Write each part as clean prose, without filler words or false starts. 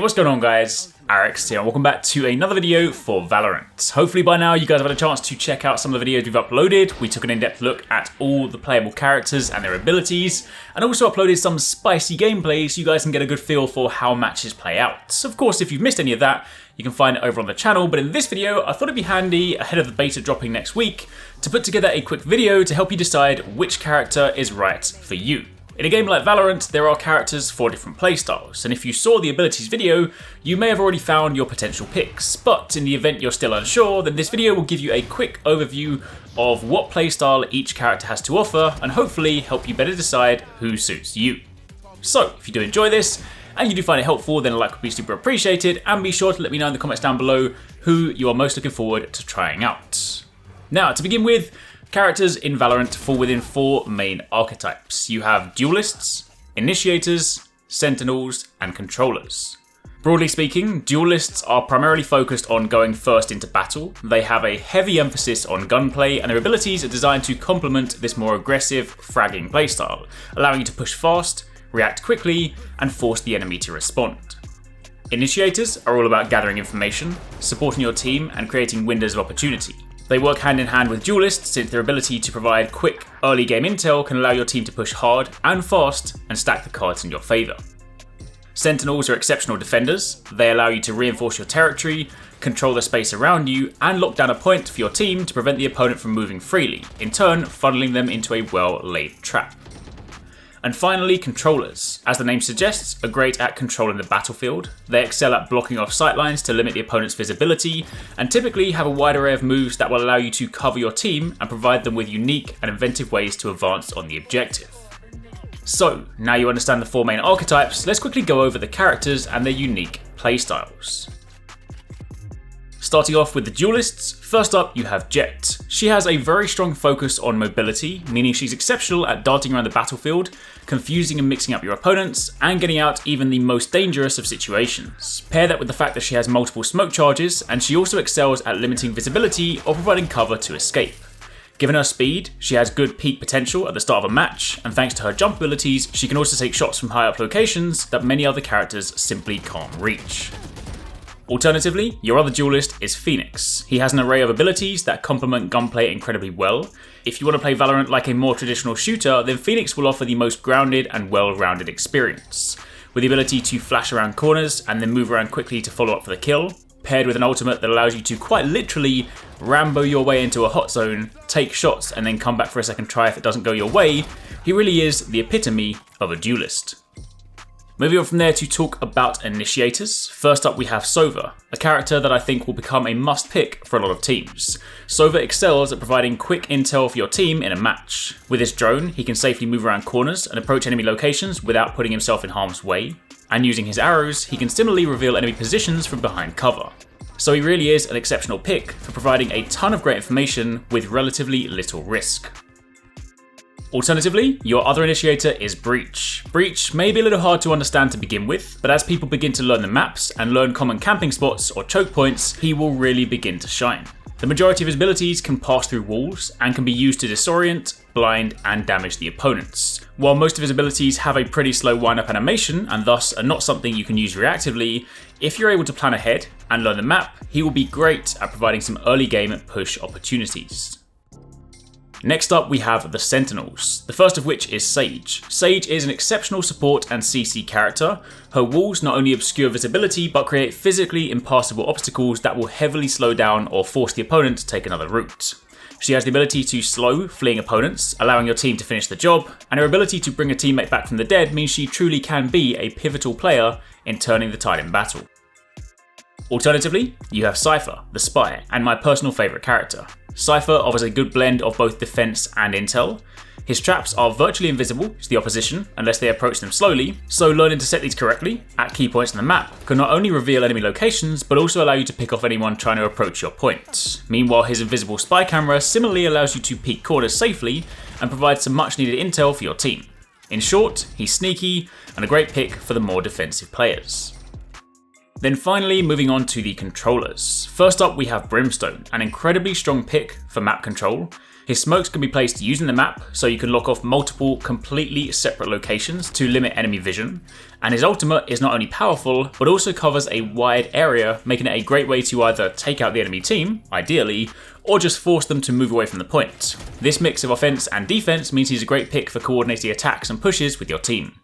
Hey, what's going on guys? Arekkz here and welcome back to another video for Valorant. Hopefully by now you guys have had a chance to check out some of the videos we've uploaded. We took an in-depth look at all the playable characters and their abilities, and also uploaded some spicy gameplay so you guys can get a good feel for how matches play out. Of course, if you've missed any of that, you can find it over on the channel, but in this video I thought it'd be handy, ahead of the beta dropping next week, to put together a quick video to help you decide which character is right for you. In a game like Valorant, there are characters for different playstyles, and if you saw the abilities video, you may have already found your potential picks, but in the event you're still unsure, then this video will give you a quick overview of what playstyle each character has to offer, and hopefully help you better decide who suits you. So, if you do enjoy this, and you do find it helpful, then a like would be super appreciated, and be sure to let me know in the comments down below who you are most looking forward to trying out. Now, to begin with, characters in Valorant fall within four main archetypes. You have duelists, initiators, sentinels, and controllers. Broadly speaking, duelists are primarily focused on going first into battle. They have a heavy emphasis on gunplay, and their abilities are designed to complement this more aggressive, fragging playstyle, allowing you to push fast, react quickly, and force the enemy to respond. Initiators are all about gathering information, supporting your team, and creating windows of opportunity. They work hand in hand with duelists since their ability to provide quick, early game intel can allow your team to push hard and fast and stack the cards in your favour. Sentinels are exceptional defenders. They allow you to reinforce your territory, control the space around you, and lock down a point for your team to prevent the opponent from moving freely, in turn funneling them into a well-laid trap. And finally, controllers. As the name suggests, are great at controlling the battlefield. They excel at blocking off sightlines to limit the opponent's visibility, and typically have a wide array of moves that will allow you to cover your team and provide them with unique and inventive ways to advance on the objective. So, now you understand the four main archetypes, let's quickly go over the characters and their unique playstyles. Starting off with the duelists, first up you have Jett. She has a very strong focus on mobility, meaning she's exceptional at darting around the battlefield, confusing and mixing up your opponents, and getting out even the most dangerous of situations. Pair that with the fact that she has multiple smoke charges, and she also excels at limiting visibility or providing cover to escape. Given her speed, she has good peak potential at the start of a match, and thanks to her jump abilities, she can also take shots from high up locations that many other characters simply can't reach. Alternatively, your other duelist is Phoenix. He has an array of abilities that complement gunplay incredibly well. If you want to play Valorant like a more traditional shooter, then Phoenix will offer the most grounded and well-rounded experience. With the ability to flash around corners and then move around quickly to follow up for the kill, paired with an ultimate that allows you to quite literally Rambo your way into a hot zone, take shots and then come back for a second try if it doesn't go your way, he really is the epitome of a duelist. Moving on from there to talk about initiators. First up we have Sova, a character that I think will become a must pick for a lot of teams. Sova excels at providing quick intel for your team in a match. With his drone, he can safely move around corners and approach enemy locations without putting himself in harm's way. And using his arrows, he can similarly reveal enemy positions from behind cover. So he really is an exceptional pick for providing a ton of great information with relatively little risk. Alternatively, your other initiator is Breach. Breach may be a little hard to understand to begin with, but as people begin to learn the maps and learn common camping spots or choke points, he will really begin to shine. The majority of his abilities can pass through walls and can be used to disorient, blind, and damage the opponents. While most of his abilities have a pretty slow wind-up animation and thus are not something you can use reactively, if you're able to plan ahead and learn the map, he will be great at providing some early game push opportunities. Next up we have the Sentinels, the first of which is Sage. Sage is an exceptional support and CC character. Her walls not only obscure visibility but create physically impassable obstacles that will heavily slow down or force the opponent to take another route. She has the ability to slow fleeing opponents, allowing your team to finish the job, and her ability to bring a teammate back from the dead means she truly can be a pivotal player in turning the tide in battle. Alternatively, you have CYPHER, the spy, and my personal favourite character. CYPHER offers a good blend of both defense and intel. His traps are virtually invisible to the opposition unless they approach them slowly, so learning to set these correctly at key points on the map can not only reveal enemy locations but also allow you to pick off anyone trying to approach your point. Meanwhile, his invisible spy camera similarly allows you to peek corners safely and provide some much needed intel for your team. In short, he's sneaky and a great pick for the more defensive players. Then finally, moving on to the controllers. First up we have Brimstone, an incredibly strong pick for map control. His smokes can be placed using the map, so you can lock off multiple completely separate locations to limit enemy vision. And his ultimate is not only powerful, but also covers a wide area, making it a great way to either take out the enemy team, ideally, or just force them to move away from the point. This mix of offense and defense means he's a great pick for coordinating attacks and pushes with your team.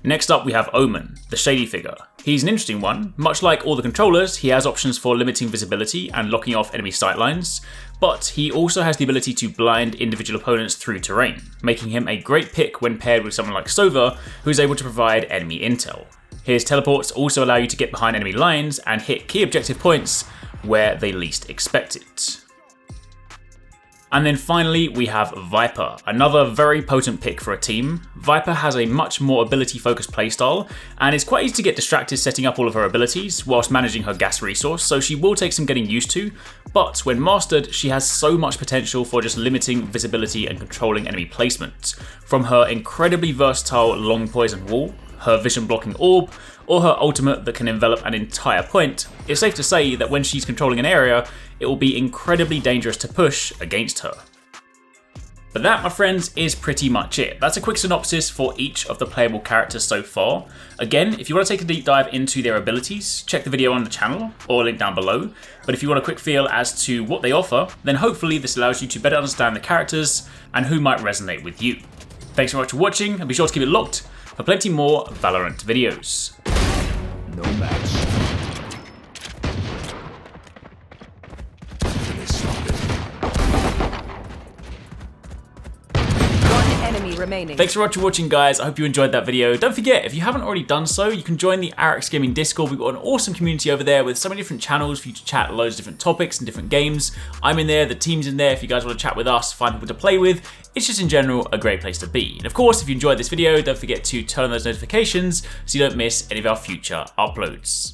Next up we have OMEN, the shady figure. He's an interesting one. Much like all the controllers, he has options for limiting visibility and locking off enemy sightlines, but he also has the ability to blind individual opponents through terrain, making him a great pick when paired with someone like Sova, who is able to provide enemy intel. His teleports also allow you to get behind enemy lines and hit key objective points where they least expect it. And then finally we have Viper, another very potent pick for a team. Viper has a much more ability focused playstyle and is quite easy to get distracted setting up all of her abilities whilst managing her gas resource, so she will take some getting used to, but when mastered she has so much potential for just limiting visibility and controlling enemy placement. From her incredibly versatile long poison wall, her vision blocking orb, or her ultimate that can envelop an entire point, it's safe to say that when she's controlling an area, it will be incredibly dangerous to push against her. But that, my friends, is pretty much it. That's a quick synopsis for each of the playable characters so far. Again, if you want to take a deep dive into their abilities, check the video on the channel, or link down below. But if you want a quick feel as to what they offer, then hopefully this allows you to better understand the characters and who might resonate with you. Thanks so much for watching, and be sure to keep it locked for plenty more Valorant videos. No match. Enemy remaining. Thanks so much for watching, guys. I hope you enjoyed that video. Don't forget, if you haven't already done so, you can join the Arekkz Gaming Discord. We've got an awesome community over there with so many different channels for you to chat loads of different topics and different games. I'm in there, the team's in there. If you guys want to chat with us, find people to play with, it's just in general a great place to be. And of course, if you enjoyed this video, don't forget to turn on those notifications so you don't miss any of our future uploads.